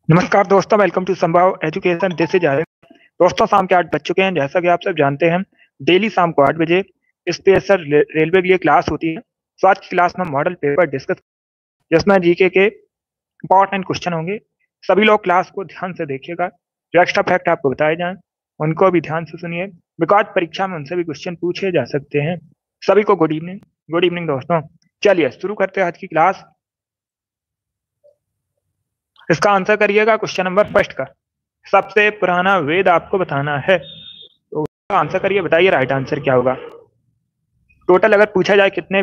नमस्कार दोस्तों, welcome to Sambhav education. This is Aryan. दोस्तों, शाम के 8 बज चुके हैं। जैसा कि आप सब जानते हैं, डेली शाम को 8 बजे स्पेशल रेलवे के लिए क्लास होती है। तो आज की क्लास में मॉडल पेपर डिस्कस, जिसमें जीके के इंपॉर्टेंट क्वेश्चन होंगे। सभी लोग क्लास को ध्यान से देखिएगा। जो एक्स्ट्रा फैक्ट आपको बताए जाएं उनको भी ध्यान से सुनिए, बिकॉज परीक्षा में उनसे भी क्वेश्चन पूछे जा सकते हैं। सभी को गुड इवनिंग। गुड इवनिंग दोस्तों। चलिए शुरू करते हैं आज की क्लास। इसका आंसर करिएगा क्वेश्चन नंबर फर्स्ट का। सबसे पुराना वेद आपको बताना है, तो आंसर करिए, बताइए राइट आंसर क्या होगा। टोटल अगर पूछा जाए कितने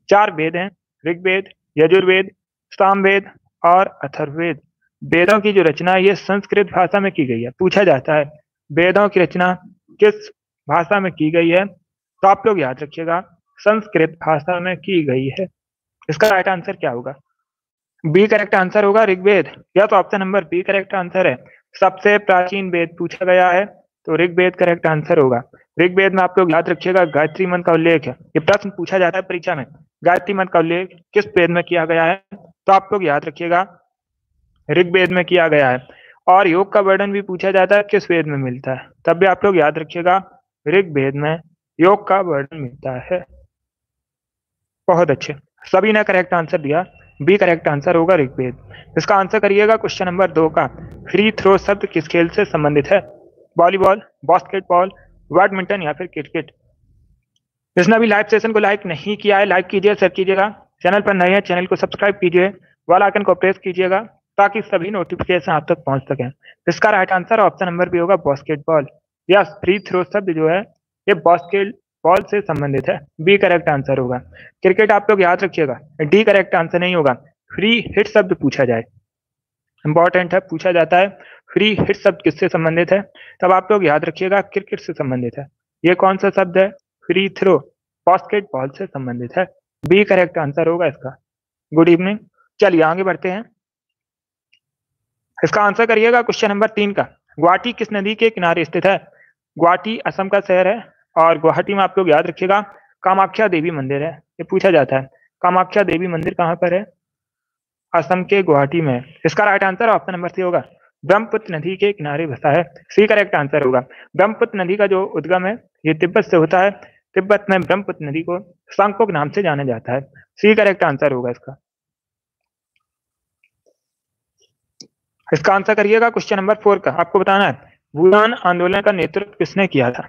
4 वेद हैं, ऋग्वेद, यजुर्वेद, सामवेद और अथर्ववेद। वेदों की जो रचना है ये संस्कृत भाषा में की गई है। पूछा जाता है वेदों की रचना किस भाषा में की गई है, तो आप लोग याद रखिएगा संस्कृत भाषा में की गई है। इसका राइट आंसर क्या होगा? बी करेक्ट आंसर होगा ऋग्वेद। या तो option number B correct answer है। सबसे प्राचीन वेद पूछा गया है तो ऋग्वेद करेक्ट आंसर होगा। ऋग्वेद में आप लोग याद रखिएगा गायत्री मंत्र का उल्लेख है। ये प्रश्न पूछा जाता है परीक्षा में, गायत्री मंत्र का उल्लेख किस वेद में किया गया है, तो आप लोग याद रखिएगा ऋग्वेद में किया गया है। और योग का वर्णन भी पूछा जाता है किस वेद में मिलता है, तब भी आप लोग याद रखिएगा ऋग्वेद में योग का वर्णन मिलता है। बहुत अच्छे, सभी ने करेक्ट आंसर दिया। बी करेक्ट आंसर होगा ऋग्वेद। इसका आंसर करिएगा क्वेश्चन नंबर 2 का। फ्री थ्रो शब्द किस खेल से संबंधित है? वॉलीबॉल, बास्केटबॉल, बैडमिंटन या फिर क्रिकेट। जिसने अभी लाइव सेशन को लाइक नहीं किया है, लाइक कीजिए, शेयर कीजिएगा। चैनल पर नए हैं, चैनल को सब्सक्राइब कीजिए, वाला आइकन को प्रेस कीजिएगा ताकि सभी नोटिफिकेशन आप तक पहुंच सके। इसका right answer option number B होगा बास्केटबॉल। यस, फ्री थ्रो शब्द जो है ये बास्केट बॉल से संबंधित है। बी करेक्ट आंसर होगा। क्रिकेट आप लोग याद रखिएगा, डी करेक्ट आंसर नहीं होगा। फ्री हिट शब्द पूछा जाए, इंपॉर्टेंट है, पूछा जाता है फ्री हिट शब्द किससे संबंधित है, तब आप लोग याद रखिएगा क्रिकेट से संबंधित है। ये कौन सा शब्द है? फ्री थ्रो बास्केटबॉल से संबंधित है। बी करेक्ट आंसर होगा इसका। Good evening. चलिए आगे बढ़ते हैं। इसका आंसर करिएगा क्वेश्चन नंबर 3 का। गुवाहाटी किस नदी के किनारे स्थित है? गुवाहाटी असम का शहर है और गुवाहाटी में आप लोग याद रखिएगा कामाख्या देवी मंदिर है। ये पूछा जाता है कामाख्या देवी मंदिर कहाँ पर है? असम के गुवाहाटी में। इसका right answer option number C होगा, ब्रह्मपुत्र नदी के किनारे बसा है। सी करेक्ट आंसर होगा। ब्रह्मपुत्र नदी का जो उद्गम है ये तिब्बत से होता है। तिब्बत में ब्रह्मपुत्र नदी को सांगपोक नाम से जाना जाता है। सी करेक्ट आंसर होगा इसका। इसका आंसर करिएगा क्वेश्चन नंबर 4 का। आपको बताना है भूदान आंदोलन का नेतृत्व किसने किया था,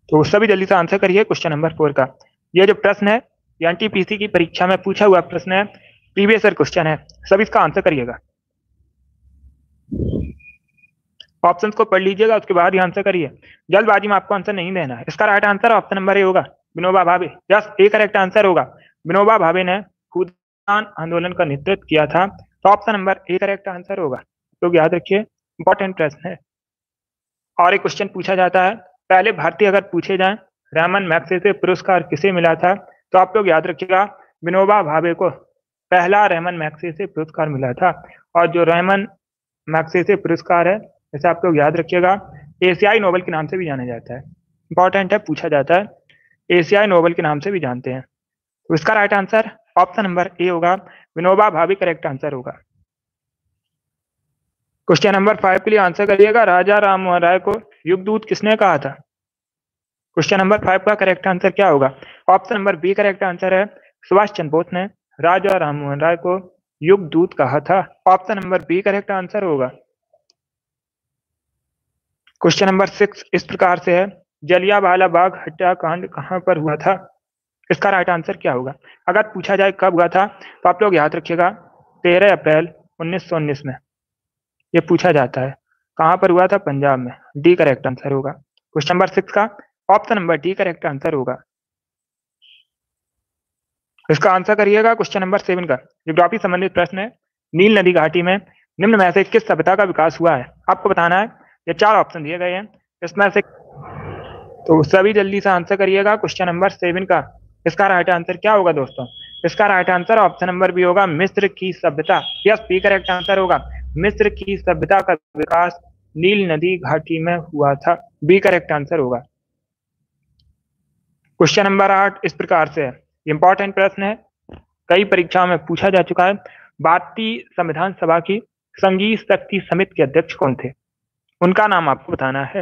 तो सभी जल्दी से आंसर करिए क्वेश्चन नंबर 4 का। यह जो प्रश्न है ये एनटीपीसी की परीक्षा में पूछा हुआ प्रश्न है, प्रीवियस ईयर क्वेश्चन है। सभी इसका आंसर करिएगा, ऑप्शंस को पढ़ लीजिएगा, उसके बाद ही आंसर करिए। जल्दबाजी में आपको आंसर नहीं देना है। इसका right answer option number A होगा, विनोबा भावे। यस, ए करेक्ट आंसर होगा। विनोबा भावे ने भूदान आंदोलन का नेतृत्व किया था, तो ऑप्शन नंबर ए करेक्ट आंसर होगा। तो याद रखिए, इंपॉर्टेंट प्रश्न है। और एक क्वेश्चन पूछा जाता है, पहले भारतीय अगर पूछे जाए रैमन मैग्सेसे पुरस्कार किसे मिला था, तो आप लोग याद रखिएगा विनोबा भावे को पहला रैमन मैग्सेसे पुरस्कार मिला था। और जो रैमन मैग्सेसे पुरस्कार है जैसे आप लोग याद रखिएगा एशियाई नोबेल के नाम से भी जाना जाता है। इंपॉर्टेंट है, पूछा जाता है, एशियाई नोबेल के नाम से भी जानते हैं। तो इसका right answer option number A होगा, विनोबा भावे करेक्ट आंसर होगा। क्वेश्चन नंबर 5 के लिए आंसर करिएगा, राजा राम मोहन राय को युगदूत किसने कहा था? क्वेश्चन नंबर 5 का करेक्ट आंसर क्या होगा? Option number B correct answer है, सुभाष चंद्र बोस ने राजा राम मोहन राय को युगदूत कहा था। Option number B correct answer होगा। क्वेश्चन नंबर 6 इस प्रकार से है, जलियांवाला बाग हत्याकांड कहां पर हुआ था? इसका राइट आंसर क्या होगा? अगर पूछा जाए कब हुआ था, तो आप लोग याद रखिएगा 13 अप्रैल 1919 में ये पूछा जाता है। कहां पर हुआ था? पंजाब में। डी करेक्ट आंसर होगा। क्वेश्चन नंबर 6 का option number D correct answer होगा। इसका आंसर करिएगा क्वेश्चन नंबर 7 का। ज्योग्राफी संबंधित प्रश्न है, नील नदी घाटी में निम्न में से किस सभ्यता का विकास हुआ है? आपको बताना है, ये 4 ऑप्शन दिए गए हैं इसमें से, तो सभी जल्दी से आंसर करिएगा क्वेश्चन नंबर 7 का। इसका राइट आंसर क्या होगा दोस्तों? इसका right answer option number B होगा, मिस्र की सभ्यता। यस, बी करेक्ट आंसर होगा। मिस्र की सभ्यता का विकास नील नदी घाटी में हुआ था। बी करेक्ट आंसर होगा। क्वेश्चन नंबर 8 इस प्रकार से है, इंपॉर्टेंट प्रश्न है, कई परीक्षाओं में पूछा जा चुका है। भारतीय संविधान सभा की संघीय शक्ति समिति के अध्यक्ष कौन थे? उनका नाम आपको बताना है।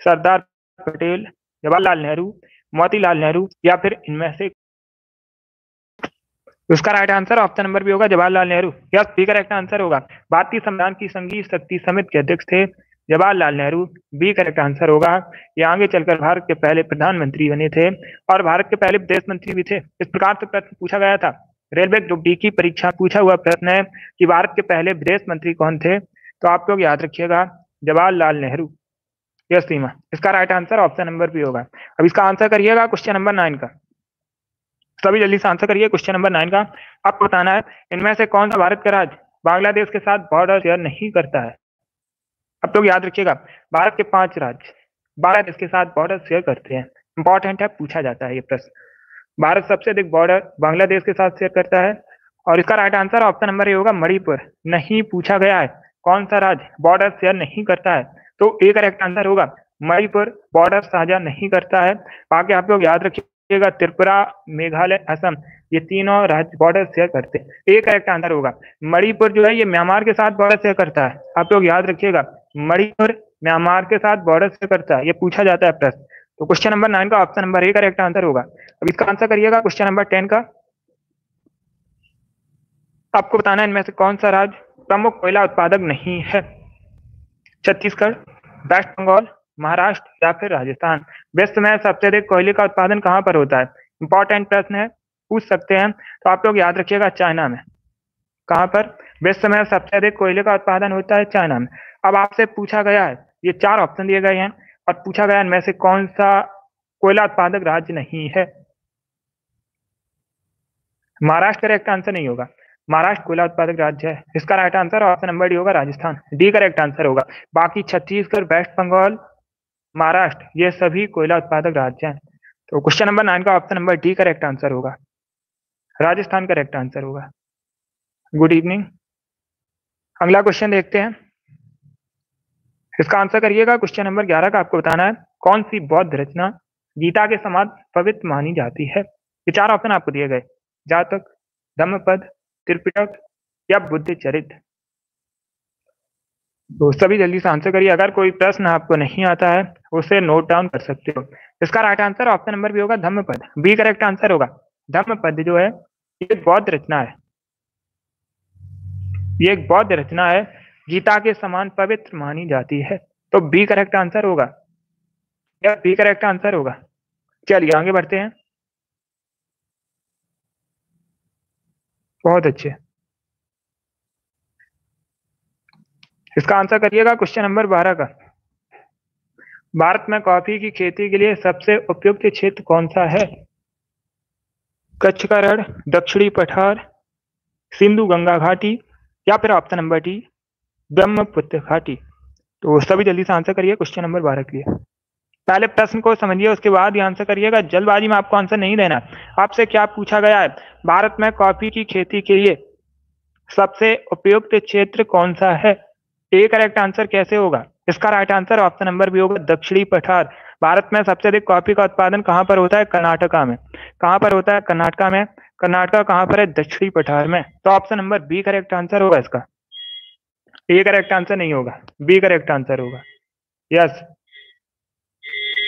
सरदार पटेल, जवाहरलाल नेहरू, मोतीलाल नेहरू या फिर इनमें से। उसका right answer option number B होगा Jawaharlal Nehru. Yes, B correct answer होगा। भारतीय संविधान की संघीय शक्ति समिति के अध्यक्ष थे Jawaharlal Nehru. B correct answer होगा। ये आगे चलकर भारत के पहले प्रधानमंत्री बने थे और भारत के पहले विदेश मंत्री भी थे। इस प्रकार से प्रश्न पूछा गया था। रेलवे ग्रुप डी की परीक्षा पूछा हुआ प्रश्न है कि भारत के पहले विदेश मंत्री कौन थे, तो आप लोग याद रखिएगा जवाहरलाल नेहरू। यस सीमा, इसका right answer option number B होगा। अब इसका आंसर करिएगा क्वेश्चन नंबर 9 का। सभी जल्दी से आंसर करिए क्वेश्चन नंबर 9 का। आपको बताना है इनमें से कौन सा भारत का राज्य बांग्लादेश के साथ बॉर्डर शेयर नहीं करता है। अब लोग याद रखिएगा भारत के 5 राज्य बांग्लादेश के साथ बॉर्डर शेयर करते हैं। इंपॉर्टेंट है, पूछा जाता है ये प्रश्न। भारत सबसे अधिक बॉर्डर बांग्लादेश के साथ शेयर करता है और इसका राइट आंसर ऑप्शन नंबर ये होगा मणिपुर। नहीं पूछा गया है कौन सा राज्य बॉर्डर शेयर नहीं करता है, तो ए करेक्ट आंसर होगा मणिपुर बॉर्डर साझा नहीं करता है। बाकी आप लोग याद रखिएगा त्रिपुरा, मेघालय, असम, ये तीनों राज्य बॉर्डर शेयर करते हैं। ए करेक्ट आंसर होगा। मणिपुर जो है ये म्यांमार के साथ बॉर्डर शेयर करता है। आप लोग याद रखिएगा मणिपुर म्यांमार के साथ बॉर्डर शेयर करता है, ये पूछा जाता है प्रश्न। तो क्वेश्चन नंबर 9 का ऑप्शन नंबर ए करेक्ट आंसर होगा। अब इसका आंसर करिएगा क्वेश्चन नंबर 10 का। आपको बताना है इनमें से कौन सा राज्य प्रमुख कोयला उत्पादक नहीं है। छत्तीसगढ़, वेस्ट बंगाल, महाराष्ट्र या फिर राजस्थान। विश्व में सबसे अधिक कोयले का उत्पादन कहाँ पर होता है? इंपॉर्टेंट प्रश्न है, पूछ सकते हैं। तो आप लोग याद रखिएगा चाइना में। कहाँ पर विश्व में सबसे अधिक कोयले का उत्पादन होता है? चाइना में। अब आपसे पूछा गया है, ये 4 ऑप्शन दिए गए हैं और पूछा गया इनमें से कौन सा कोयला उत्पादक राज्य नहीं है। महाराष्ट्र करेक्ट आंसर नहीं होगा। महाराष्ट्र कोयला उत्पादक राज्य है। इसका right answer option number D होगा राजस्थान। डी करेक्ट आंसर होगा। बाकी छत्तीसगढ़, वेस्ट बंगाल, महाराष्ट्र ये सभी कोयला उत्पादक राज्य हैं। तो क्वेश्चन नंबर 9 का option number D correct answer होगा। राजस्थान करेक्ट आंसर होगा। Good evening. अगला क्वेश्चन देखते हैं। इसका आंसर करिएगा क्वेश्चन नंबर 11 का। आपको बताना है कौन सी बौद्ध रचना गीता के समान पवित्र मानी जाती है। ये 4 ऑप्शन आपको दिए गए, जातक, धम्मपद, त्रिपिटक या बुद्ध चरित्र। तो सभी जल्दी से आंसर करिए। अगर कोई प्रश्न आपको नहीं आता है उसे नोट डाउन कर सकते हो। इसका right answer option number B होगा धम्मपद। बी करेक्ट आंसर होगा। धम्मपद जो है ये बौद्ध रचना है। ये एक बौद्ध रचना है, गीता के समान पवित्र मानी जाती है। तो बी करेक्ट आंसर होगा। या बी करेक्ट आंसर होगा। चलिए आगे बढ़ते हैं। बहुत अच्छे। इसका आंसर करिएगा क्वेश्चन नंबर 12 का। भारत में कॉफी की खेती के लिए सबसे उपयुक्त क्षेत्र कौन सा है? कच्छ का रण, दक्षिणी पठार, सिंधु गंगा घाटी या फिर ऑप्शन नंबर डी ब्रह्मपुत्र घाटी। तो सभी जल्दी से आंसर करिए क्वेश्चन नंबर 12 के लिए। पहले प्रश्न को समझिए उसके बाद ही आंसर करिएगा। जल्दबाजी में आपको आंसर नहीं देना। आपसे क्या पूछा गया है? भारत में कॉफी की खेती के लिए सबसे उपयुक्त क्षेत्र कौन सा है? ए करेक्ट आंसर कैसे होगा? इसका right answer option number B होगा दक्षिणी पठार। भारत में सबसे अधिक कॉफी का उत्पादन कहां पर होता है? कर्नाटका में। कहां पर होता है? कर्नाटका में। कर्नाटका कहां पर है? दक्षिणी पठार में। तो option number B correct answer होगा इसका। ए करेक्ट आंसर नहीं होगा, बी करेक्ट आंसर होगा। यस,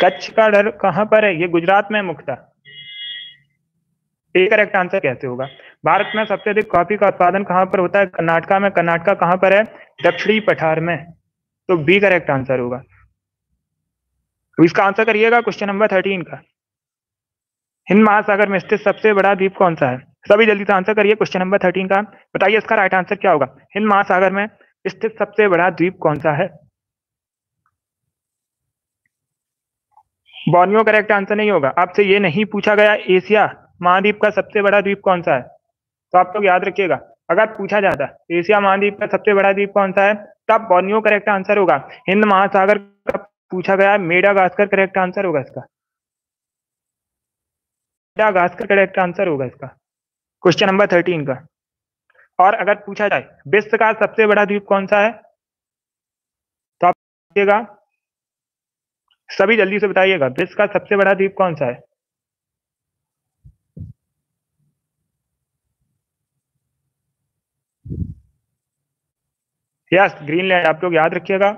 कच्छ का रण कहां पर है? ये गुजरात में मुख्यतः। ए करेक्ट आंसर कैसे होगा? भारत में सबसे अधिक कॉफी का उत्पादन कहां पर होता है? कर्नाटका में। कर्नाटका कहां पर है? दक्षिणी पठार में। तो बी करेक्ट आंसर होगा। तो इसका आंसर करिएगा क्वेश्चन नंबर 13 का। हिंद महासागर में स्थित सबसे बड़ा द्वीप कौन सा है? सभी जल्दी से आंसर करिए क्वेश्चन नंबर 13 का। बताइए इसका राइट आंसर क्या होगा? हिंद महासागर में स्थित सबसे बड़ा द्वीप कौन सा है? बोर्नियो करेक्ट आंसर नहीं होगा। आपसे ये नहीं पूछा गया एशिया महाद्वीप का सबसे बड़ा द्वीप कौन सा है, तो आप लोग याद रखिएगा। अगर पूछा जाता एशिया महाद्वीप का सबसे बड़ा द्वीप कौन सा है, तब बोर्नियो करेक्ट आंसर होगा। हिंद महासागर का पूछा गया, मेडागास्कर करेक्ट आंसर होगा इसका। मेडागास्कर करेक्ट आंसर होगा इसका क्वेश्चन नंबर 13 का। और अगर पूछा जाए विश्व का सबसे बड़ा द्वीप कौन सा है, तो आप बताइएगा। सभी जल्दी से बताइएगा विश्व का सबसे बड़ा द्वीप कौन सा है। यस, ग्रीनलैंड आप लोग याद रखिएगा।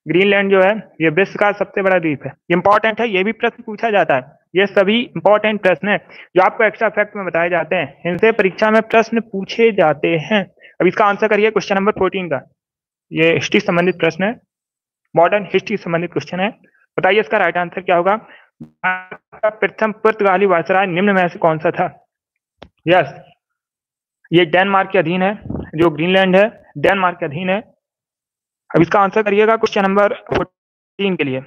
ग्रीनलैंड जो है ये विश्व का सबसे बड़ा द्वीप है। इंपॉर्टेंट है, ये भी प्रश्न पूछा जाता है। ये सभी इंपॉर्टेंट प्रश्न है जो आपको एक्स्ट्रा फैक्ट में बताए जाते हैं, इनसे परीक्षा में प्रश्न पूछे जाते हैं। अब इसका आंसर करिए क्वेश्चन नंबर 14 का। ये हिस्ट्री संबंधित प्रश्न है, मॉडर्न हिस्ट्री संबंधित क्वेश्चन है। बताइए इसका राइट आंसर क्या होगा। प्रथम पुर्तगाली वायसराय निम्न में से कौन सा था। यस, ये डेनमार्क के अधीन है, जो ग्रीनलैंड है डेनमार्क के अधीन है। अब इसका आंसर करिएगा क्वेश्चन नंबर 14 के लिए।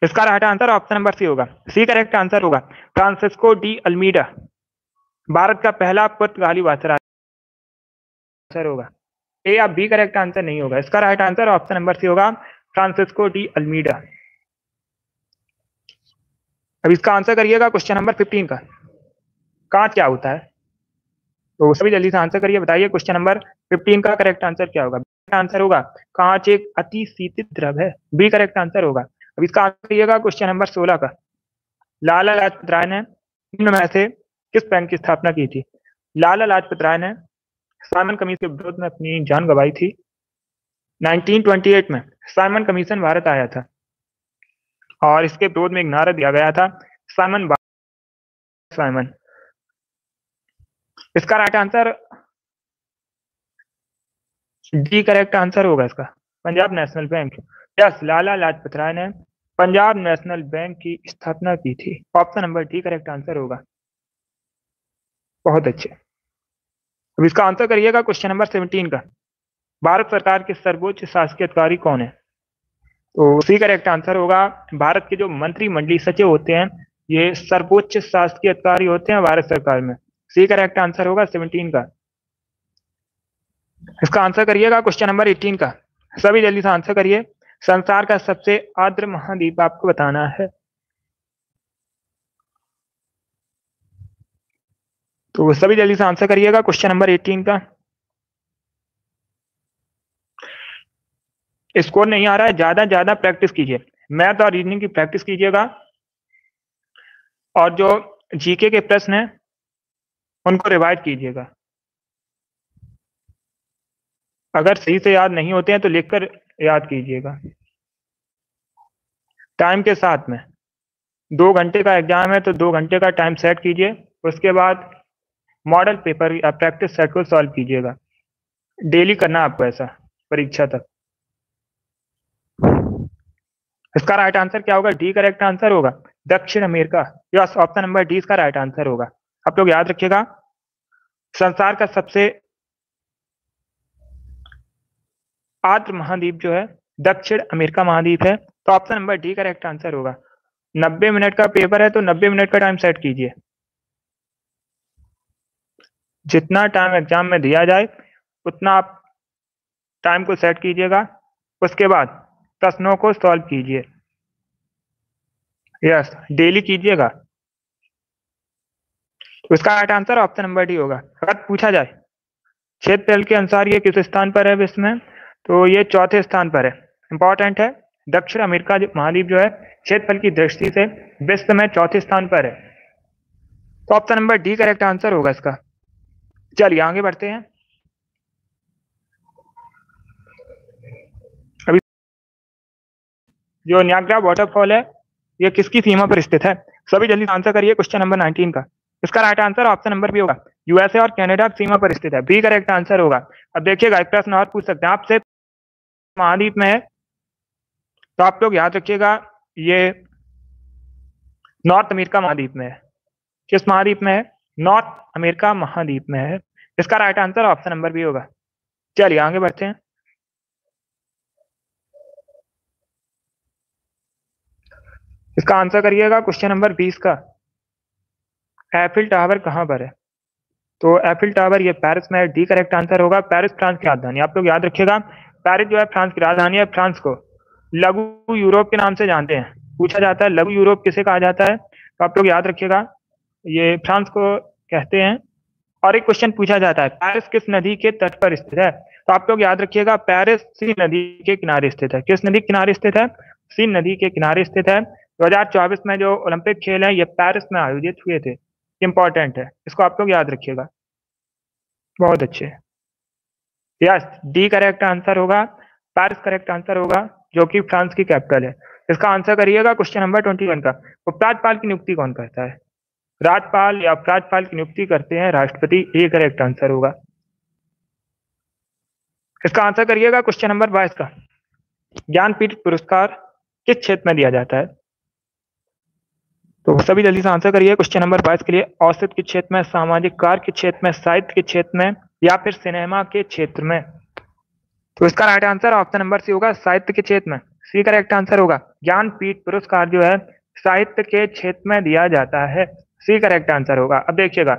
इसका right answer option number C होगा। सी करेक्ट आंसर होगा। फ्रांसिस्को डी अल्मीडा भारत का पहला पुर्तगाली वायसराय आंसर होगा। ए या बी करेक्ट आंसर नहीं होगा। इसका right answer option number C होगा, फ्रांसिस्को डी अल्मीडा। अब इसका आंसर करिएगा क्वेश्चन नंबर 15 का। कांच क्या होता है, तो सभी जल्दी से आंसर करिए। बताइए क्वेश्चन नंबर 15 का करेक्ट आंसर क्या होगा। आंसर होगा कांच एक अति शीतित द्रव है, बी करेक्ट आंसर होगा। अब इसका आंसर करिएगा क्वेश्चन नंबर 16 का। लाला लाजपत राय ने निम्न में से किस बैंक की स्थापना की थी। लाला लाजपत राय ने साइमन कमीशन के विरोध में अपनी जान गंवाई थी। 1928 में साइमन कमीशन भारत आया था और इसके विरोध में एक नारा दिया गया था, साइमन साइमन। इसका right answer D correct answer होगा इसका, Punjab national bank. Yes, Lala Lajpat Rai ने पंजाब नेशनल बैंक की स्थापना की थी। Option number D correct answer होगा। बहुत अच्छे। अब इसका आंसर करिएगा क्वेश्चन नंबर 17 का। भारत सरकार के सर्वोच्च शासकीय अधिकारी कौन है, तो सी करेक्ट आंसर होगा। भारत के जो मंत्रिमंडलीय सचिव होते हैं ये सर्वोच्च शासकीय अधिकारी होते हैं भारत सरकार में। सी करेक्ट आंसर होगा 17 का। इसका आंसर करिएगा क्वेश्चन नंबर 18 का। सभी जल्दी से आंसर करिए। संसार का सबसे आर्द्र महाद्वीप आपको बताना है, तो सभी जल्दी से आंसर करिएगा क्वेश्चन नंबर 18 का। स्कोर नहीं आ रहा है, ज्यादा प्रैक्टिस कीजिए, मैथ और रीजनिंग की प्रैक्टिस कीजिएगा और जो जीके के प्रश्न हैं उनको रिवाइज कीजिएगा। अगर सही से याद नहीं होते हैं तो लिखकर याद कीजिएगा। टाइम के साथ में 2 घंटे का एग्जाम है तो 2 घंटे का टाइम सेट कीजिए, उसके बाद मॉडल पेपर या प्रैक्टिस सेट को सॉल्व कीजिएगा। डेली करना आपको ऐसा परीक्षा तक। इसका राइट आंसर क्या होगा। डी करेक्ट आंसर होगा, दक्षिण America. Yes, option number D इसका राइट आंसर होगा। आप लोग याद रखिएगा, संसार का सबसे आर्द्र महाद्वीप जो है दक्षिण अमेरिका महाद्वीप है, तो option number D correct answer होगा। 90 मिनट का पेपर है तो 90 मिनट का टाइम सेट कीजिए। जितना टाइम एग्जाम में दिया जाए उतना आप टाइम को सेट कीजिएगा, उसके बाद प्रश्नों को सॉल्व कीजिए। यस, डेली कीजिएगा। तो इसका right answer option number D होगा। अगर पूछा जाए क्षेत्रफल के अनुसार ये किस स्थान पर है विश्व में, तो ये चौथे स्थान पर है। इंपॉर्टेंट है, दक्षिण अमेरिका महाद्वीप जो है क्षेत्रफल की दृष्टि से विश्व में चौथे स्थान पर है, तो option number D correct answer होगा इसका। चलिए आगे बढ़ते हैं। अभी जो न्याग्रा वाटरफॉल है ये किसकी सीमा पर स्थित है। सभी जल्दी आंसर करिए क्वेश्चन नंबर 19 का। इसका right answer option number B होगा, यूएसए और कनाडा की सीमा पर स्थित है। बी करेक्ट आंसर होगा। अब देखिएगा एक प्रश्न और पूछ सकते हैं आपसे, महाद्वीप में है तो आप लोग याद रखिएगा ये नॉर्थ अमेरिका महाद्वीप में है। किस महाद्वीप में है, नॉर्थ अमेरिका महाद्वीप में है। इसका right answer option number B होगा। चलिए आगे बढ़ते हैं। इसका आंसर करिएगा क्वेश्चन नंबर 20 का। एफिल टावर कहां पर है, तो एफिल टावर ये पेरिस में है। डी करेक्ट आंसर होगा। पेरिस फ्रांस की राजधानी, आप लोग याद रखिएगा पेरिस जो है फ्रांस की राजधानी है। फ्रांस को लघु यूरोप के नाम से जानते हैं, पूछा जाता है लघु यूरोप किसे कहा जाता है, तो आप लोग याद रखिएगा ये फ्रांस को कहते हैं। और एक क्वेश्चन पूछा जाता है पेरिस किस नदी के तट पर स्थित है, तो आप लोग याद रखिएगा पेरिस सीन नदी के किनारे स्थित है। किस नदी के किनारे स्थित है, सीन नदी के किनारे स्थित है। 2024 में जो ओलंपिक खेल है ये पेरिस में आयोजित हुए थे। इंपॉर्टेंट है, इसको आप लोग याद रखिएगा। बहुत अच्छे। यस, डी करेक्ट आंसर होगा। पेरिस करेक्ट आंसर होगा, जो कि फ्रांस की कैपिटल है। इसका आंसर करिएगा क्वेश्चन नंबर 21 का। उपराज्यपाल की नियुक्ति कौन करता है? राज्यपाल या उपराज्यपाल की नियुक्ति करते हैं राष्ट्रपति। ए करेक्ट आंसर होगा। इसका आंसर करिएगा क्वेश्चन नंबर 22 का। ज्ञानपीठ पुरस्कार किस क्षेत्र में दिया जाता है? तो सभी जल्दी से आंसर करिए क्वेश्चन नंबर 22 के लिए। औसत के क्षेत्र में, सामाजिक कार्य के क्षेत्र में, साहित्य के क्षेत्र में, या फिर सिनेमा के क्षेत्र में? तो इसका right answer option number C होगा, साहित्य के क्षेत्र में। सी करेक्ट आंसर होगा। ज्ञानपीठ पुरस्कार जो है साहित्य के क्षेत्र में दिया जाता है। सी करेक्ट आंसर होगा। अब देखिएगा,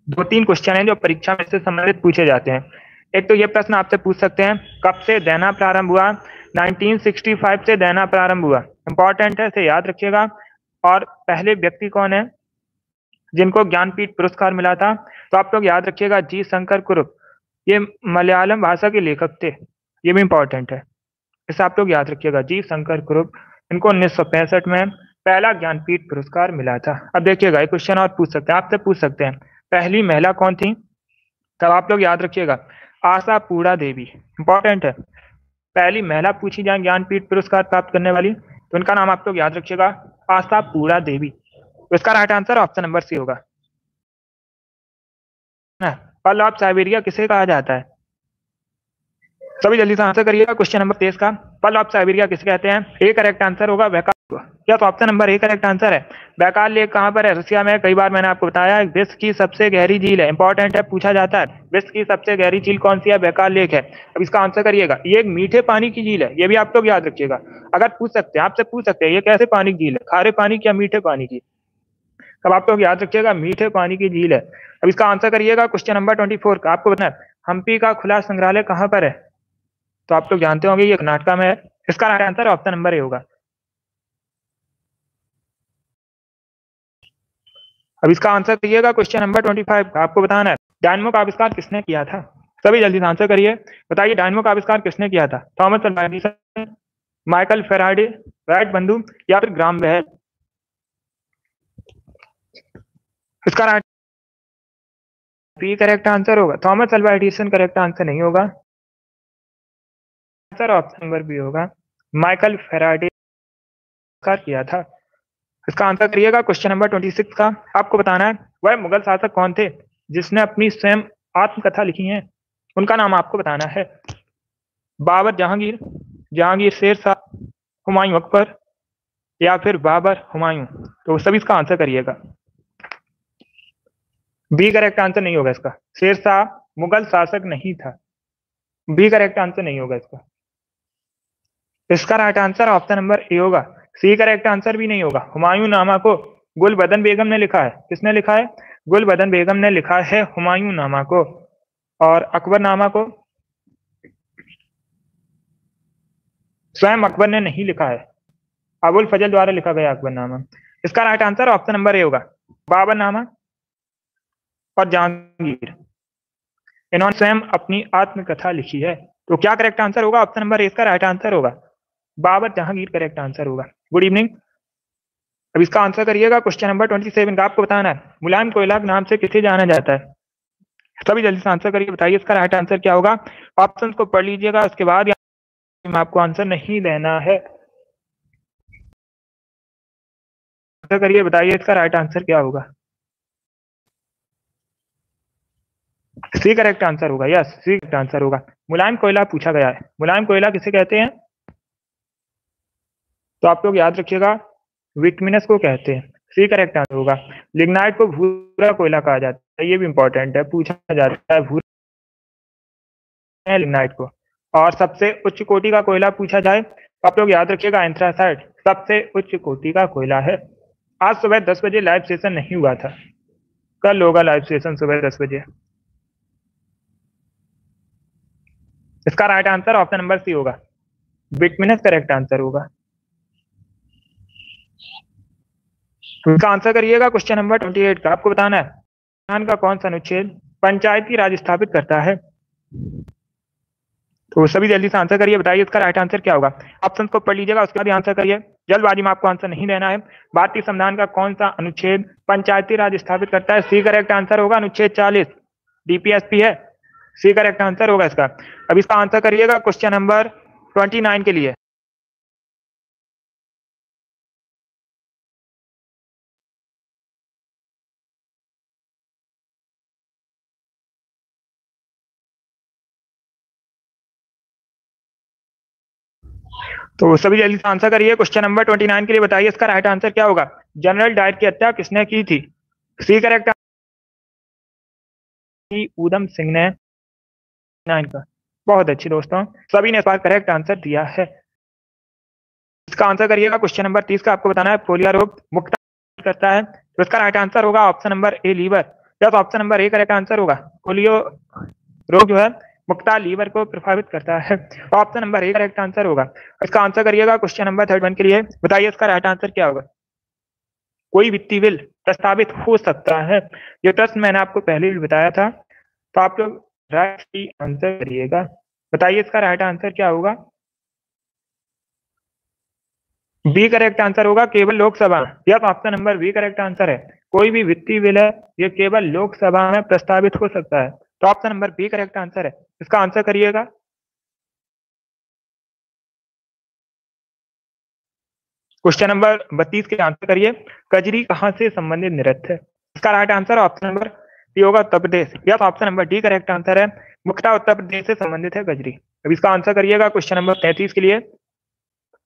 2-3 क्वेश्चन हैं जो परीक्षा में से संबंधित पूछे जाते हैं। एक तो ये प्रश्न आपसे पूछ सकते हैं, कब से देना प्रारंभ हुआ? 1965 से देना प्रारंभ हुआ। इंपॉर्टेंट है, इसे याद रखिएगा। और पहले व्यक्ति कौन है जिनको ज्ञानपीठ पुरस्कार मिला था? तो आप लोग याद रखिएगा, जी शंकर कुरुप। ये मलयालम भाषा के लेखक थे, ये भी इंपॉर्टेंट है, इसे आप लोग याद रखिएगा, जी शंकर कुरुप। इनको 1965 में पहला ज्ञानपीठ पुरस्कार मिला था। अब देखिएगा, एक क्वेश्चन और पूछ सकते हैं, आपसे पूछ सकते हैं, पहली महिला कौन थी? तब आप लोग याद रखिएगा, आशापूरा देवी। इंपॉर्टेंट है, पहली महिला पूछी जाए ज्ञानपीठ पुरस्कार प्राप्त करने वाली, तो उनका नाम आप लोग याद रखिएगा, आशापूरा देवी। तो इसका right answer option number C होगा। पर्ल ऑफ साइबेरिया किसे कहा जाता है? सभी जल्दी से आंसर करिएगा क्वेश्चन नंबर 23 का। पर्ल ऑफ साइबेरिया किसे कहते हैं? ए करेक्ट आंसर होगा, बैकाल। क्या? तो ऑप्शन नंबर ए करेक्ट आंसर है। बैकाल लेक कहां पर है? रसिया में। कई बार मैंने आपको बताया, विश्व की सबसे गहरी झील है। इंपॉर्टेंट है, पूछा जाता है, विश्व की सबसे गहरी झील कौन सी है? बैकाल लेक है। अब इसका आंसर करिएगा, ये एक मीठे पानी की झील है, ये भी आप लोग याद रखिएगा। अगर पूछ सकते हैं, आपसे पूछ सकते हैं, ये कैसे पानी की झील है, खारे पानी की या मीठे पानी की? तब आप लोग याद रखिएगा, मीठे पानी की झील है। अब इसका आंसर करिएगा क्वेश्चन नंबर 24 का। आपको बताना है, हम्पी का खुला संग्रहालय कहां पर है? तो आप लोग जानते होंगे, ये कर्नाटका में है। इसका right answer option number A होगा। अब इसका आंसर करिएगा क्वेश्चन नंबर 25 का। आपको बताना है, डायनमो का आविष्कार किसने किया था? सभी जल्दी से आंसर करिए, बताइए डायनमो का आविष्कार किसने किया था? Thomas Alva Edison, Michael Faraday, right बंधु, या फिर ग्राम बेल? इसका राइट बी करेक्ट आंसर होगा। Thomas Alva Edison correct answer नहीं होगा, आंसर ऑप्शन नंबर बी होगा, माइकल फेराडे किया था। इसका आंसर करिएगा क्वेश्चन नंबर 26 का। आपको बताना है, वह मुगल शासक कौन थे जिसने अपनी स्वयं आत्मकथा लिखी है? उनका नाम आपको बताना है। बाबर जहांगीर, जहांगीर शेर शाह, हुमायूं अकबर, या फिर बाबर हुमायूं? तो सभी इसका आंसर करिएगा। बी करेक्ट आंसर नहीं होगा इसका, शेर शाह मुगल शासक नहीं था। बी करेक्ट आंसर नहीं होगा इसका। इसका right answer option number A होगा। सी करेक्ट आंसर भी नहीं होगा। हुमायूं नामा को गुलबदन बेगम ने लिखा है। किसने लिखा है? गुलबदन बेगम ने लिखा है हुमायूं नामा को। और अकबर नामा को स्वयं अकबर ने नहीं लिखा है, अबुल फजल द्वारा लिखा गया अकबर नामा। इसका right answer option number A होगा, बाबर नामा और जहांगीर, इन्होंने स्वयं अपनी आत्मकथा लिखी है। तो क्या करेक्ट आंसर होगा? ऑप्शन नंबर ए इसका राइट आंसर होगा, बाबर जहांगीर करेक्ट आंसर होगा। Good evening. अब इसका आंसर करिएगा क्वेश्चन नंबर 27 का। आपको बताना है, मुलायम कोयला के नाम से किसे जाना जाता है? सभी जल्दी से आंसर करिए, बताइए इसका राइट आंसर क्या होगा। ऑप्शंस को पढ़ लीजिएगा, उसके बाद आपको आंसर नहीं देना है। आंसर करिए, बताइए इसका राइट आंसर क्या होगा। सी करेक्ट आंसर होगा। यस, सी करेक्ट आंसर होगा। मुलायम कोयला पूछा गया है। मुलायम कोयला किसे कहते हैं? तो आप लोग याद रखिएगा, विटमिनस को कहते हैं। सी करेक्ट आंसर होगा। लिग्नाइट को भूरा कोयला कहा जाता है, ये भी इंपॉर्टेंट है, पूछा जाता है भूरा लिग्नाइट को। और सबसे उच्च कोटि का कोयला पूछा जाए तो आप लोग याद रखिएगा, एंथ्रासाइट सबसे उच्च कोटि का कोयला है। आज सुबह 10 बजे लाइव सेशन नहीं हुआ था, कल होगा लाइव सेशन सुबह 10 बजे। इसका right answer option number C होगा, बिटमिनस करेक्ट आंसर होगा। इसका आंसर करिएगा क्वेश्चन नंबर 28 का। आपको बताना है, संविधान का कौन सा अनुच्छेद पंचायती राज स्थापित करता है? तो सभी जल्दी से आंसर करिए, बताइए इसका राइट आंसर क्या होगा। ऑप्शन को पढ़ लीजिएगा, उसके बाद आंसर करिए, जल्दबाजी में आपको आंसर नहीं देना है। भारतीय संविधान का कौन सा अनुच्छेद पंचायती राज स्थापित करता है? सी करेक्ट आंसर होगा अनुच्छेद 40, डीपीएसपी है। सी करेक्ट आंसर होगा इसका। अब इसका आंसर करिएगा क्वेश्चन नंबर 29 के लिए। तो सभी जल्दी से आंसर करिए क्वेश्चन नंबर 29 के लिए। बताइए इसका राइट आंसर क्या होगा। जनरल डायर की हत्या किसने की थी। सी करेक्ट ऊधम सिंह ने 9 का। बहुत अच्छी दोस्तों, सभी ने इस बार करेक्ट आंसर दिया है। इसका आंसर करिएगा क्वेश्चन नंबर 30 का। आपको बताना है पोलियो रोग मुक्त करता है, तो इसका राइट आंसर होगा ऑप्शन नंबर ए लीवर। या तो ऑप्शन नंबर ए करेक्ट आंसर होगा। पोलियो रोग जो है मुक्ता लीवर को प्रभावित करता है, तो ऑप्शन नंबर ए करेक्ट आंसर होगा। इसका आंसर करिएगा क्वेश्चन नंबर 31 के लिए। बताइए इसका राइट आंसर क्या होगा। कोई वित्तीय बिल प्रस्तावित हो सकता है, ये प्रश्न मैंने आपको पहले भी बताया था, तो आप लोग राइट आंसर करिएगा। बताइए इसका राइट आंसर क्या होगा। बी करेक्ट आंसर होगा केवल लोकसभा। यह option number B correct answer है। कोई भी वित्तीय बिल है ये केवल लोकसभा में प्रस्तावित हो सकता है, तो option number B correct answer है। इसका आंसर करिएगा। क्वेश्चन नंबर 32 के आंसर करिए। कजरी कहां से संबंधित नृत्य है। इसका right answer option number D होगा उत्तर प्रदेश। यह option number D correct answer है। मुख्यतः उत्तर प्रदेश से संबंधित है कजरी। अब इसका आंसर करिएगा क्वेश्चन नंबर 33 के लिए।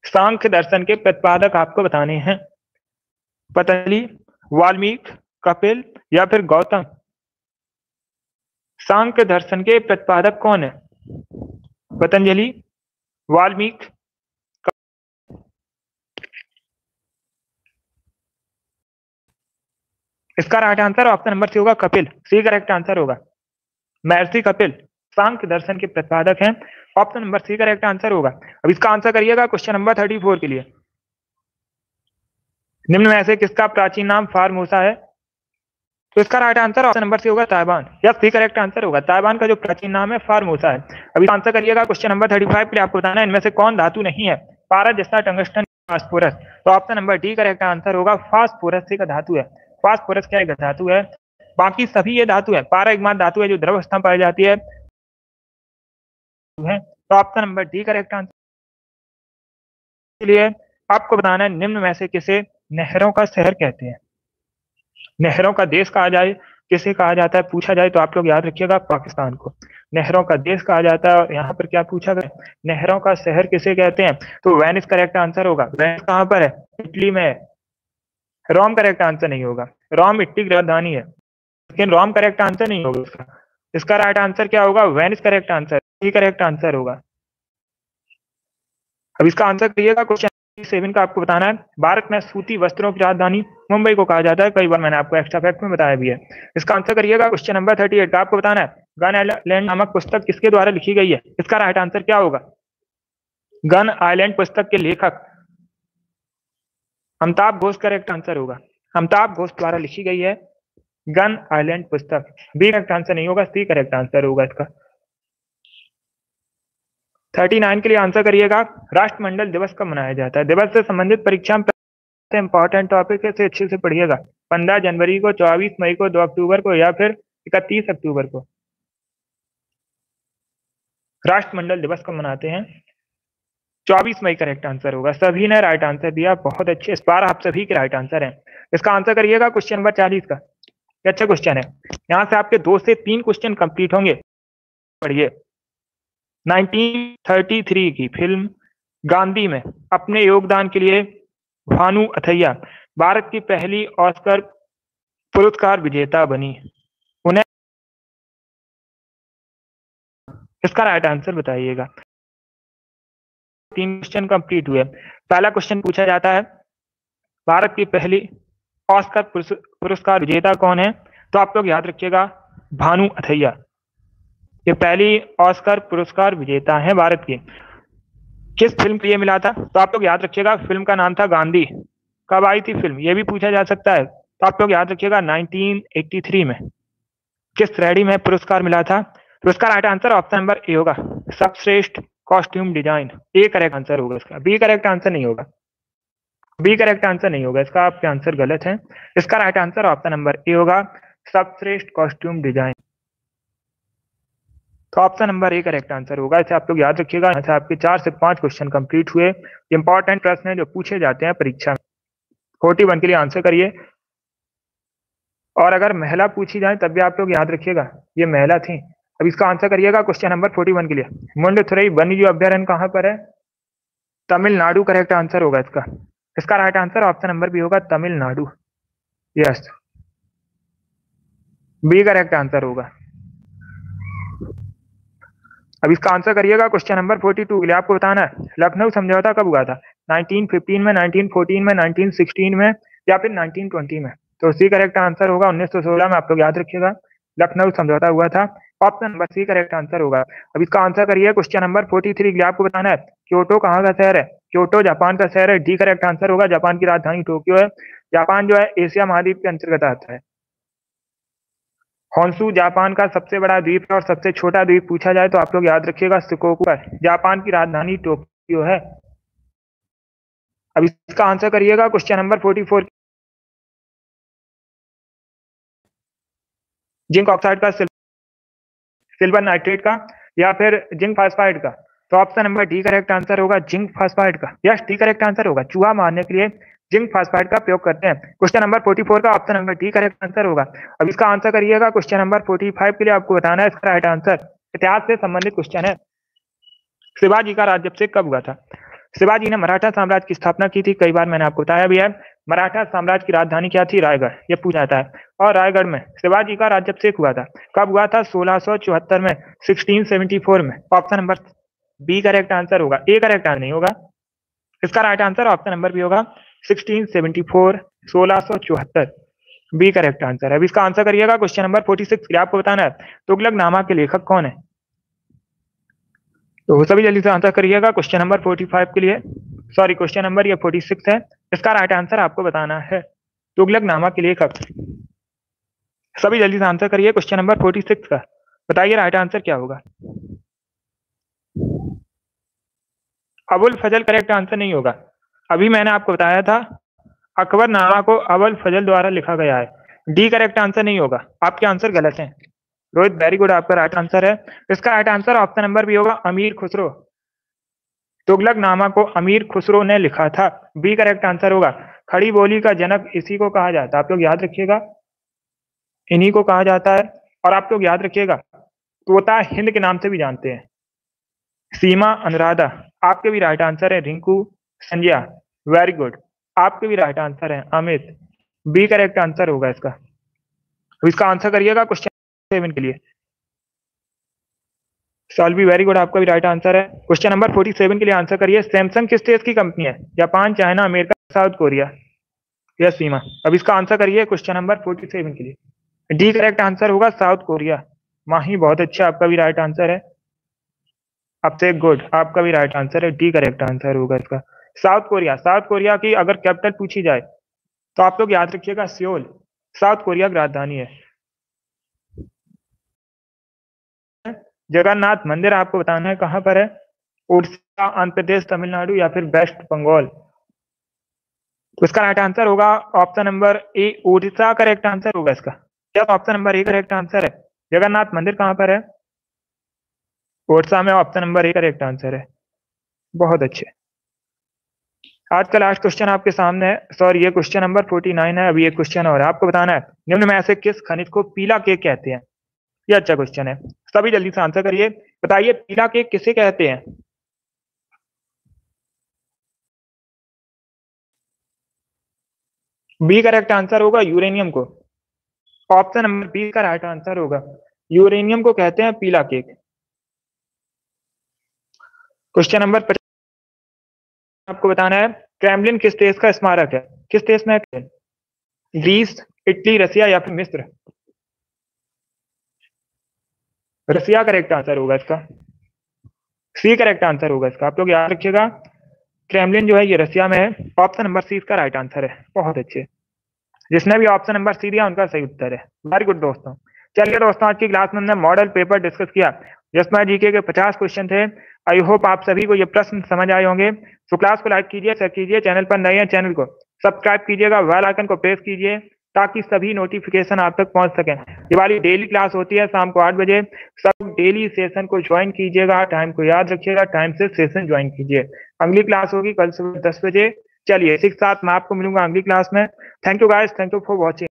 सांख्य दर्शन के प्रतिपादक आपको बताने हैं। पतंजलि, वाल्मीकि, कपिल या फिर गौतम। सांख्य दर्शन के प्रतिपादक कौन है। पतंजलि, वाल्मीकि। इसका right answer option number C होगा कपिल। सी करेक्ट आंसर होगा। महर्षि कपिल सांख्य दर्शन के प्रतिपादक हैं, option number C correct answer होगा। अब इसका आंसर करिएगा क्वेश्चन नंबर 34 के लिए। निम्न में से किसका प्राचीन नाम फार्मोसा है। तो इसका right answer option number C होगा ताइवान। या सी करेक्ट आंसर होगा। ताइवान का जो प्राचीन नाम है फार्मोसा है। अभी आंसर करिएगा क्वेश्चन नंबर 35 के लिए। आपको बताना है इनमें से कौन धातु नहीं है। पारा, जस्ता, टंगस्टन, फास्फोरस। तो option number D correct answer होगा। फास्फोरस का धातु है। फास्फोरस क्या एक धातु है, बाकी सभी ये धातु है। पारा एकमात्र धातु है जो द्रव अवस्था में पाई जाती है। तो option number D correct answer के लिए। आपको बताना है निम्न में से किसे नहरों का शहर कहते हैं। नहरों का देश कहा जाए किसे कहा जाता है पूछा जाए, तो आप लोग याद रखिएगा पाकिस्तान को नहरों का देश कहा जाता है। और यहाँ पर क्या पूछा गया, नहरों का शहर किसे कहते हैं, तो वेनिस करेक्ट आंसर होगा। वेनिस कहाँ पर है, इटली में है। रोम करेक्ट आंसर नहीं होगा। रोम इटली की राजधानी है, लेकिन रोम करेक्ट आंसर नहीं होगा इसका। इसका राइट आंसर क्या होगा, वेनिस करेक्ट आंसर, ही करेक्ट आंसर होगा। अब इसका आंसर करिएगा क्वेश्चन 7 का। आपको बताना है भारत में सूती वस्त्रों की राजधानी मुंबई को कहा जाता है। कई बार मैंने आपको एक्स्ट्रा फैक्ट में बताया भी है। इसका आंसर करिएगा क्वेश्चन नंबर 38 का। आपको बताना है गन आइलैंड नामक पुस्तक किसके द्वारा लिखी गई है। इसका राइट आंसर क्या होगा। गन आइलैंड पुस्तक के लेखक अमिताभ घोष करेक्ट आंसर होगा। अमिताभ घोष द्वारा लिखी गई है गन आइलैंड पुस्तक। बी करेक्ट आंसर नहीं होगा, सी करेक्ट आंसर होगा इसका। 39 के लिए आंसर करिएगा। राष्ट्रमंडल दिवस कब मनाया जाता है। दिवस से संबंधित परीक्षा में इंपॉर्टेंट टॉपिक है, अच्छे से पढ़िएगा। 15 जनवरी को, 24 मई को, 2 अक्टूबर को या फिर 31 अक्टूबर को राष्ट्रमंडल दिवस कब मनाते हैं। 24 मई करेक्ट आंसर होगा। सभी ने राइट आंसर दिया, बहुत अच्छे। इस बार आप सभी के राइट आंसर हैं। इसका आंसर करिएगा क्वेश्चन नंबर 40 का। अच्छा क्वेश्चन है, यहाँ से आपके 2 से 3 क्वेश्चन कंप्लीट होंगे। पढ़िए। 1933 की फिल्म गांधी में अपने योगदान के लिए भानु अथैया भारत की पहली ऑस्कर पुरस्कार विजेता बनी। उन्हें इसका राइट आंसर बताइएगा। 3 क्वेश्चन कंप्लीट हुए। पहला क्वेश्चन पूछा जाता है भारत की पहली ऑस्कर पुरस्कार विजेता कौन है, तो आप लोग याद रखिएगा भानु अथैया। ये पहली ऑस्कर पुरस्कार विजेता है भारत की। किस फिल्म के लिए मिला था, तो आप लोग याद रखिएगा फिल्म का नाम था गांधी। कब आई थी फिल्म, ये भी पूछा जा सकता है, तो आप लोग याद रखिएगा 1983 में। किस श्रेणी में पुरस्कार मिला था, तो इसका right answer option number A होगा, सर्वश्रेष्ठ कॉस्ट्यूम डिजाइन। ए करेक्ट आंसर होगा इसका। बी करेक्ट आंसर नहीं होगा। बी करेक्ट आंसर नहीं होगा इसका, आपके आंसर गलत है। इसका right answer option number A होगा, सर्वश्रेष्ठ कॉस्ट्यूम डिजाइन। तो ऑप्शन नंबर ए करेक्ट आंसर होगा। इसे आप लोग याद रखिएगा। यहाँ से आपके 4 से 5 क्वेश्चन कंप्लीट हुए। इंपॉर्टेंट प्रश्न है जो पूछे जाते हैं परीक्षा में। 41 के लिए आंसर करिए। और अगर महिला पूछी जाए तब भी आप लोग याद रखिएगा, ये महिला थी। अब इसका आंसर करिएगा क्वेश्चन नंबर 41 के लिए। मुंडथुरई वन्यजीव अभ्यारण्य कहाँ पर है? तमिलनाडु करेक्ट आंसर होगा इसका। इसका right answer option number B होगा, Tamil Nadu. Yes, B correct answer होगा। अब इसका आंसर करिएगा क्वेश्चन नंबर 42 के लिए। आपको बताना है लखनऊ समझौता कब हुआ था? 1915 में, 1914 में, 1916 में या फिर 1920 में? तो सी करेक्ट आंसर होगा 1916 में। आप लोग याद रखिएगा, लखनऊ समझौता हुआ था। Option number C correct answer होगा। अब इसका आंसर करिए क्वेश्चन नंबर 43 के लिए। आपको बताना है क्योटो कहाँ का शहर है? क्योटो जापान का शहर है। डी करेक्ट आंसर होगा। जापान की राजधानी टोक्यो है। जापान जो है एशिया महाद्वीप के अंतर्गत आता है। होन्शु जापान का सबसे बड़ा द्वीप है और सबसे छोटा द्वीप पूछा जाए तो आप लोग याद रखिएगा शिकोकू है। जापान की राजधानी टोक्यो है। अब इसका आंसर करिएगा क्वेश्चन नंबर 44। जिंक ऑक्साइड का, सिल्वर नाइट्रेट का या फिर जिंक फास्फाइड का? तो option number D correct answer होगा, जिंक फास्फाइड का। यस, डी करेक्ट आंसर होगा। चूहा मारने के लिए जिंक फास्फाइड का प्रयोग करते हैं। क्वेश्चन नंबर 44 का option number D correct answer होगा। अब इसका आंसर करिएगा क्वेश्चन नंबर 45 के लिए। आपको बताना है इसका राइट आंसर। इतिहास से संबंधित क्वेश्चन है। शिवाजी का राज्याभिषेक कब हुआ था? शिवाजी ने मराठा साम्राज्य की स्थापना की थी। कई बार मैंने आपको बताया भी है। मराठा साम्राज्य की राजधानी क्या थी? रायगढ़। ये पूछा जाता है। और रायगढ़ में शिवाजी का राज्याभिषेक हुआ था। कब हुआ था? 1674 में, 1674 में। Option number B correct answer होगा। ए करेक्ट आंसर नहीं होगा। इसका right answer option number B होगा, 1674, 1674। बी करेक्ट आंसर है। अब इसका आंसर करिएगा क्वेश्चन नंबर 46 के लिए। आपको बताना है तुगलकनामा के लेखक कौन है? तो सभी जल्दी से आंसर करिएगा क्वेश्चन नंबर 45 के लिए। सॉरी, क्वेश्चन नंबर ये 46 है। इसका राइट आंसर आपको बताना है तुगलकनामा के लेखक। सभी जल्दी से आंसर करिए क्वेश्चन नंबर 46 का। बताइए राइट आंसर क्या होगा? अबुल फजल करेक्ट आंसर नहीं होगा। अभी मैंने आपको बताया था अकबरनामा को अबुल फजल द्वारा लिखा गया है। डी करेक्ट आंसर नहीं होगा। आपके आंसर गलत हैं। रोहित, वेरी गुड, आपका राइट आंसर है। इसका right answer option number B होगा, अमीर खुसरो। तुगलकनामा को अमीर खुसरो ने लिखा था। बी करेक्ट आंसर होगा। खड़ी बोली का जनक इसी को कहा जाता है। आप लोग याद रखिएगा, इन्हीं को कहा जाता है। और आप लोग याद रखिएगा तोता हिंद के नाम से भी जानते हैं। सीमा, अनुराधा, आपके भी राइट आंसर है। रिंकू, संजय, वेरी गुड, आपके भी राइट आंसर है। अमित, बी करेक्ट आंसर होगा इसका। तो इसका आंसर करिएगा क्वेश्चन 7 के लिए। सॉल्वी, वेरी गुड, आपका भी राइट आंसर है। क्वेश्चन नंबर 47 के लिए आंसर करिए। सैमसंग किस देश की कंपनी है? Japan, China, America, South Korea? Yes Seema. अब इसका आंसर करिए क्वेश्चन नंबर 47 के लिए। डी करेक्ट आंसर होगा, साउथ कोरिया। माही, बहुत अच्छा, आपका भी राइट आंसर है। अभिषेक, गुड, आपका भी राइट आंसर है। डी करेक्ट आंसर होगा इसका। South Korea. साउथ कोरिया की अगर कैपिटल पूछी जाए तो आप लोग याद रखिएगा सियोल। साउथ कोरिया की राजधानी है। जगन्नाथ मंदिर आपको बताना है कहां पर है? उड़ीसा, आंध्र प्रदेश, तमिलनाडु या फिर वेस्ट बंगाल? तो इसका राइट आंसर होगा ऑप्शन नंबर ए, उड़ीसा करेक्ट आंसर होगा इसका। क्या ऑप्शन नंबर ए करेक्ट आंसर है? जगन्नाथ मंदिर कहां पर है? उड़ीसा में। ऑप्शन नंबर ए करेक्ट आंसर है। बहुत अच्छे। आज का लास्ट क्वेश्चन आपके सामने है। सॉरी, ये क्वेश्चन नंबर 49 है। अभी एक क्वेश्चन और है। आपको बताना है निम्न में से किस खनिज को पीला केक कहते हैं? ये अच्छा क्वेश्चन है। सभी जल्दी से आंसर करिए। बताइए पीला केक किसे कहते हैं? बी करेक्ट आंसर होगा, यूरेनियम को। ऑप्शन नंबर बी का राइट आंसर होगा। यूरेनियम को कहते हैं पीला केक। क्वेश्चन नंबर 50 आपको बताना है क्रेमलिन किस देश का स्मारक है? किस देश में है? ग्रीस, इटली, रसिया या फिर मिस्र? रसिया करेक्ट आंसर होगा इसका। सी करेक्ट आंसर होगा इसका। आप लोग याद रखिएगा क्रेमलिन जो है ये रसिया में है। ऑप्शन नंबर सी इसका राइट आंसर है। बहुत अच्छे, जिसने भी ऑप्शन नंबर सी दिया उनका सही उत्तर है। वेरी गुड दोस्तों। चलिए दोस्तों, आज की क्लास में हमने मॉडल पेपर डिस्कस किया जिसमें जीके के 50 क्वेश्चन थे। आई होप आप सभी को ये प्रश्न समझ आए होंगे। तो क्लास को लाइक कीजिए, शेयर कीजिए, चैनल पर नए हैं चैनल को सब्सक्राइब कीजिएगा, बेल आइकन को प्रेस कीजिए ताकि सभी नोटिफिकेशन आप तक पहुंच सकें। ये वाली डेली क्लास होती है शाम को 8 बजे। सब डेली सेशन को ज्वाइन कीजिएगा, टाइम को याद रखिएगा, टाइम से सेशन ज्वाइन कीजिए। अगली क्लास होगी कल सुबह 10 बजे। चलिए इसी के साथ मैं आपको मिलूंगा अगली क्लास में। Thank you guys, thank you for watching.